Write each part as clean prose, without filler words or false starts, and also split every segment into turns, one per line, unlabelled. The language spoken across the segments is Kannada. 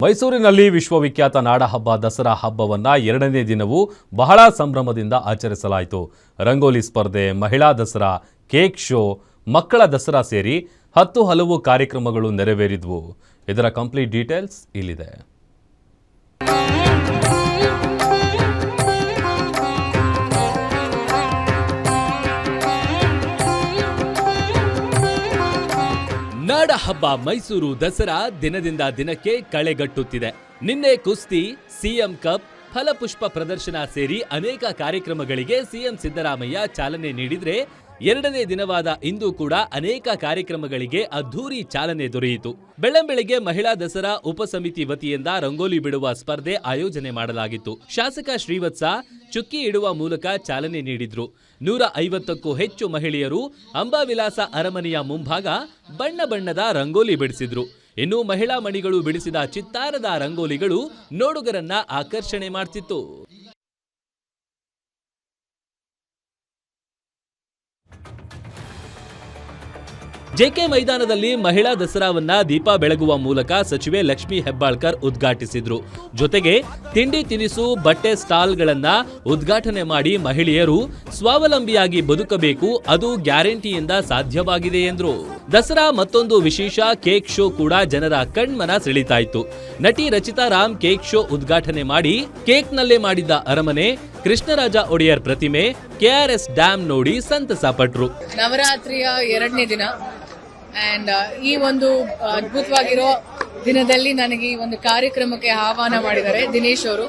ಮೈಸೂರಿನಲ್ಲಿ ವಿಶ್ವವಿಖ್ಯಾತ ನಾಡಹಬ್ಬ ದಸರಾ ಹಬ್ಬವನ್ನು ಎರಡನೇ ದಿನವೂ ಬಹಳ ಸಂಭ್ರಮದಿಂದ ಆಚರಿಸಲಾಯಿತು. ರಂಗೋಲಿ ಸ್ಪರ್ಧೆ, ಮಹಿಳಾ ದಸರಾ, ಕೇಕ್ ಶೋ, ಮಕ್ಕಳ ದಸರಾ ಸೇರಿ 10 ಹಲವು ಕಾರ್ಯಕ್ರಮಗಳು ನೆರವೇರಿದ್ವು. ಇದರ ಕಂಪ್ಲೀಟ್ ಡೀಟೇಲ್ಸ್ ಇಲ್ಲಿದೆ.
ನಾಡಹಬ್ಬ ಮೈಸೂರು ದಸರಾ ದಿನದಿಂದ ದಿನಕ್ಕೆ ಕಳೆಗಟ್ಟುತ್ತಿದೆ. ನಿನ್ನೆ ಕುಸ್ತಿ, ಸಿಎಂ ಕಪ್, ಫಲಪುಷ್ಪ ಪ್ರದರ್ಶನ ಸೇರಿ ಅನೇಕ ಕಾರ್ಯಕ್ರಮಗಳಿಗೆ ಸಿಎಂ ಸಿದ್ದರಾಮಯ್ಯ ಚಾಲನೆ ನೀಡಿದ್ರೆ, ಎರಡನೇ ದಿನವಾದ ಇಂದು ಕೂಡ ಅನೇಕ ಕಾರ್ಯಕ್ರಮಗಳಿಗೆ ಅದ್ಧೂರಿ ಚಾಲನೆ ದೊರೆಯಿತು. ಬೆಳ್ಳಂಬೆಳಗ್ಗೆ ಮಹಿಳಾ ದಸರಾ ಉಪಸಮಿತಿ ವತಿಯಿಂದ ರಂಗೋಲಿ ಬಿಡುವ ಸ್ಪರ್ಧೆ ಆಯೋಜನೆ ಮಾಡಲಾಗಿತ್ತು. ಶಾಸಕ ಶ್ರೀವತ್ಸ ಚುಕ್ಕಿ ಇಡುವ ಮೂಲಕ ಚಾಲನೆ ನೀಡಿದ್ರು. 150ಕ್ಕೂ ಹೆಚ್ಚು ಮಹಿಳೆಯರು ಅಂಬಾವಿಲಾಸ ಅರಮನೆಯ ಮುಂಭಾಗ ಬಣ್ಣ ಬಣ್ಣದ ರಂಗೋಲಿ ಬಿಡಿಸಿದ್ರು. ಇನ್ನು ಮಹಿಳಾ ಮಣಿಗಳು ಬಿಡಿಸಿದ ಚಿತ್ತಾರದ ರಂಗೋಲಿಗಳು ನೋಡುಗರನ್ನ ಆಕರ್ಷಣೆ ಮಾಡ್ತಿತ್ತು. ಜೆಕೆ ಮೈದಾನದಲ್ಲಿ ಮಹಿಳಾ ದಸರಾವನ್ನ ದೀಪ ಬೆಳಗುವ ಮೂಲಕ ಸಚಿವೆ ಲಕ್ಷ್ಮೀ ಹೆಬ್ಬಾಳ್ಕರ್ ಉದ್ಘಾಟಿಸಿದ್ರು. ಜೊತೆಗೆ ತಿಂಡಿ ತಿನಿಸು, ಬಟ್ಟೆ ಸ್ಟಾಲ್ಗಳನ್ನ ಉದ್ಘಾಟನೆ ಮಾಡಿ ಮಹಿಳೆಯರು ಸ್ವಾವಲಂಬಿಯಾಗಿ ಬದುಕಬೇಕು, ಅದು ಗ್ಯಾರಂಟಿಯಿಂದ ಸಾಧ್ಯವಾಗಿದೆ ಎಂದ್ರು. ದಸರಾ ಮತ್ತೊಂದು ವಿಶೇಷ ಕೇಕ್ ಶೋ ಕೂಡ ಜನರ ಕಣ್ಮನ ಸೆಳೀತಾಯಿತು. ನಟಿ ರಚಿತಾ ರಾಮ್ ಕೇಕ್ ಶೋ ಉದ್ಘಾಟನೆ ಮಾಡಿ ಕೇಕ್ನಲ್ಲೇ ಮಾಡಿದ್ದ ಅರಮನೆ, ಕೃಷ್ಣರಾಜ ಒಡೆಯರ್ ಪ್ರತಿಮೆ, ಕೆಆರ್ಎಸ್ ಡ್ಯಾಮ್ ನೋಡಿ ಸಂತಸ ಪಟ್ರು.
ನವರಾತ್ರಿಯ ಎರಡನೇ ದಿನ ಅಂಡ್ ಈ ಒಂದು ಅದ್ಭುತವಾಗಿರೋ ದಿನದಲ್ಲಿ ನನಗೆ ಈ ಒಂದು ಕಾರ್ಯಕ್ರಮಕ್ಕೆ ಆಹ್ವಾನ ಮಾಡಿದ್ದಾರೆ ದಿನೇಶ್ ಅವರು.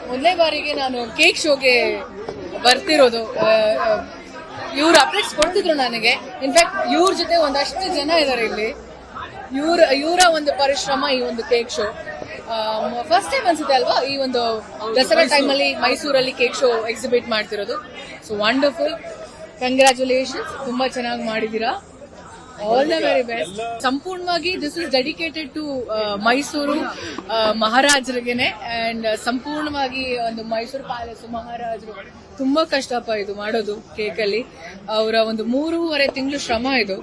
ಮೊದಲನೇ ಬಾರಿಗೆ ನಾನು ಕೇಕ್ ಶೋಗೆ ಬರ್ತಿರೋದು. ಇವ್ರು ಅಪ್ಡೇಟ್ಸ್ ಕೊಡ್ತಿದ್ರು ನನಗೆ. ಇನ್ಫ್ಯಾಕ್ಟ್ ಇವ್ರ ಜೊತೆ ಒಂದಷ್ಟು ಜನ ಇದ್ದಾರೆ ಇಲ್ಲಿ. ಇವರ ಒಂದು ಪರಿಶ್ರಮ ಈ ಒಂದು ಕೇಕ್ ಶೋ ಫಸ್ಟ್ ಟೈಮ್ ಅನ್ಸುತ್ತೆ ಅಲ್ವಾ, ಈ ಒಂದು ದಸರಾ ಟೈಮಲ್ಲಿ ಮೈಸೂರಲ್ಲಿ ಕೇಕ್ ಶೋ ಎಕ್ಸಿಬಿಟ್ ಮಾಡ್ತಿರೋದು. ಸೊ ವಂಡರ್ಫುಲ್, ಕಂಗ್ರ್ಯಾಚುಲೇಷನ್ಸ್, ತುಂಬಾ ಚೆನ್ನಾಗಿ ಮಾಡಿದೀರಾ. All the very best. ಸಂಪೂರ್ಣವಾಗಿ this is dedicated to Mysuru ಮಹಾರಾಜರಿಗೆನೆ ಅಂಡ್ ಸಂಪೂರ್ಣವಾಗಿ ಒಂದು ಮೈಸೂರು ಪ್ಯಾಲೇಸ್ ಮಹಾರಾಜರು ತುಂಬಾ ಕಷ್ಟಪ ಇದು ಮಾಡೋದು. ಕೇಕಲ್ಲಿ ಅವರ ಒಂದು 3.5 ತಿಂಗಳು ಶ್ರಮ ಇದು.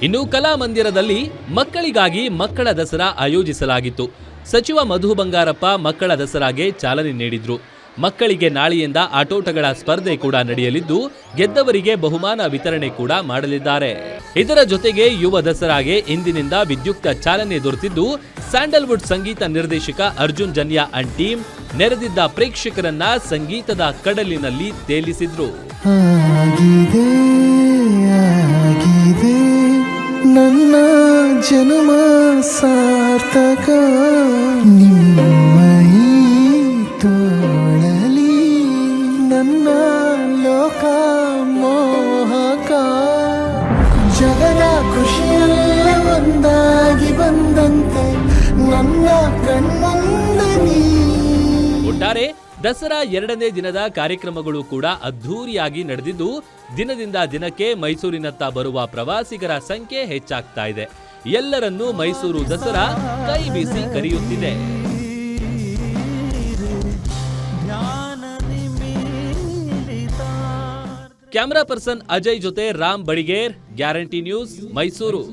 ಇನ್ನು ಕಲಾಮಂದಿರದಲ್ಲಿ ಮಕ್ಕಳಿಗಾಗಿ ಮಕ್ಕಳ ದಸರಾ ಆಯೋಜಿಸಲಾಗಿತ್ತು. ಸಚಿವ ಮಧು ಬಂಗಾರಪ್ಪ ಮಕ್ಕಳ ದಸರಾಗೆ ಚಾಲನೆ ನೀಡಿದ್ರು. ಮಕ್ಕಳಿಗೆ ನಾಳೆಯಿಂದ ಆಟೋಟಗಳ ಸ್ಪರ್ಧೆ ಕೂಡ ನಡೆಯಲಿದ್ದು, ಗೆದ್ದವರಿಗೆ ಬಹುಮಾನ ವಿತರಣೆ ಕೂಡ ಮಾಡಲಿದ್ದಾರೆ. ಇದರ ಜೊತೆಗೆ ಯುವ ದಸರಾಗೆ ಇಂದಿನಿಂದ ವಿದ್ಯುಕ್ತ ಚಾಲನೆ ದೊರೆತಿದ್ದು, ಸ್ಯಾಂಡಲ್ವುಡ್ ಸಂಗೀತ ನಿರ್ದೇಶಕ ಅರ್ಜುನ್ ಜನ್ಯಾ ಅಂಡ್ ಟೀಮ್ ನೆರೆದಿದ್ದ ಪ್ರೇಕ್ಷಕರನ್ನ ಸಂಗೀತದ ಕಡಲಿನಲ್ಲಿ ತೇಲಿಸಿದ್ರು.
ನನ್ನ ಜನ್ಮ ಸಾರ್ಥಕ, ನಿಮ್ಮ ತೋಳಲಿ ನನ್ನ ಲೋಕ ಮೋಹಕ, ಜಗದ ಖುಷಿಯಲ್ಲ ಒಂದಾಗಿ ಬಂದಂತೆ ನನ್ನ ಕಣ್ಮುಂದೆ ನೀ.
ಒಟ್ಟಾರೆ ದಸರಾ ಎರಡನೇ ದಿನದ ಕಾರ್ಯಕ್ರಮಗಳು ಕೂಡ ಅದ್ಧೂರಿಯಾಗಿ ನಡೆದಿದ್ದು, ದಿನದಿಂದ ದಿನಕ್ಕೆ ಮೈಸೂರಿನತ್ತ ಬರುವ ಪ್ರವಾಸಿಗರ ಸಂಖ್ಯೆ ಹೆಚ್ಚಾಗ್ತಾ ಇದೆ. ಎಲ್ಲರನ್ನೂ ಮೈಸೂರು ದಸರಾ ಕೈ ಬೀಸಿ ಕರೆಯುತ್ತಿದೆ. ಕ್ಯಾಮರಾ ಪರ್ಸನ್ ಅಜಯ್ ಜೊತೆ ರಾಮ್ ಬಡಿಗೇರ್, ಗ್ಯಾರಂಟಿ ನ್ಯೂಸ್, ಮೈಸೂರು.